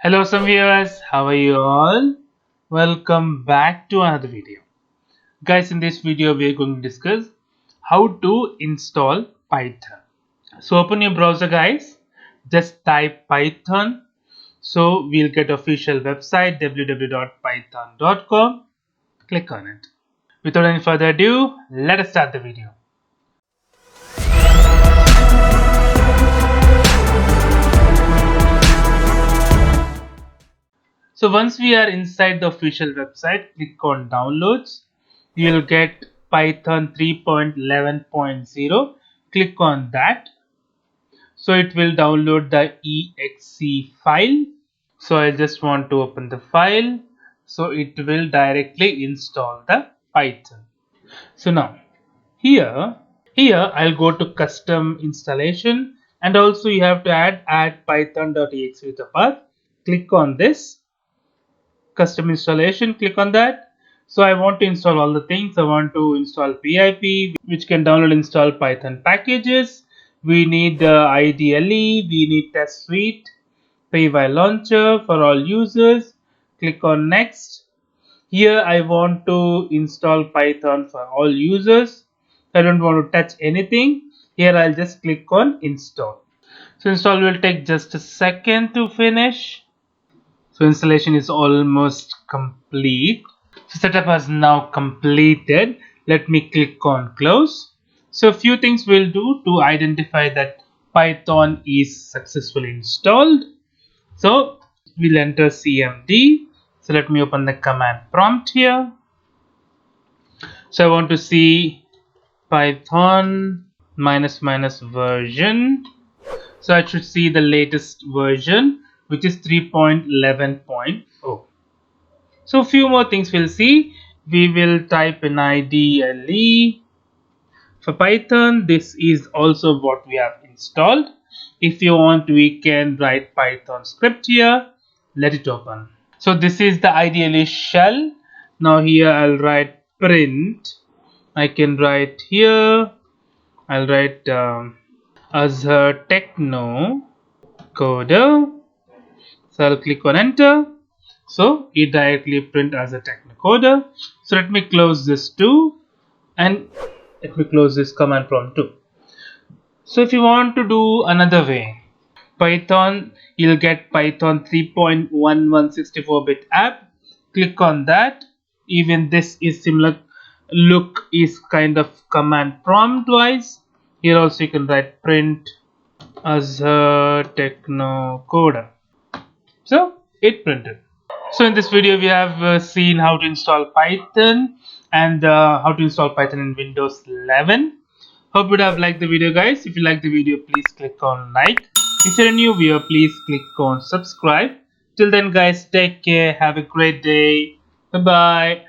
Hello some viewers, how are you all? Welcome back to another video. Guys, in this video we are going to discuss how to install Python. So open your browser guys, just type Python. So we'll get official website www.python.com. Click on it. Without any further ado, let us start the video. So once we are inside the official website, click on downloads. You will get Python 3.11.0. Click on that. So it will download the exe file. So I just want to open the file. So it will directly install the Python. So now here I'll go to custom installation, and also you have to add python.exe with a path. Click on this custom installation, click on that. So I want to install all the things. I want to install pip, which can download install Python packages. We need IDLE, we need test suite, py launcher for all users. Click on next. Here I want to install Python for all users. I don't want to touch anything. Here I'll just click on install. So install will take just a second to finish. So installation is almost complete. So setup has now completed. Let me click on close. So a few things we'll do to identify that Python is successfully installed. So we'll enter cmd. So let me open the command prompt here. So I want to see Python --version. So I should see the latest version, which is 3.11.0. So a few more things we'll see. We will type in IDLE. For Python, this is also what we have installed. If you want, we can write Python script here. Let it open. So this is the IDLE shell. Now here I'll write print. I can write here. I'll write as a techno coder. So I'll click on enter. So it directly print as a technocoder. So let me close this too, and let me close this command prompt too. So if you want to do another way, Python, you'll get Python 3.1164-bit app. Click on that. Even this is similar look, is kind of command prompt wise. Here also you can write print as a technocoder. So it printed. So in this video we have seen how to install Python and how to install Python in Windows 11. Hope you have liked the video guys. If you like the video, please click on like. If you're a new viewer, please click on subscribe. Till then guys, take care. Have a great day. Bye bye.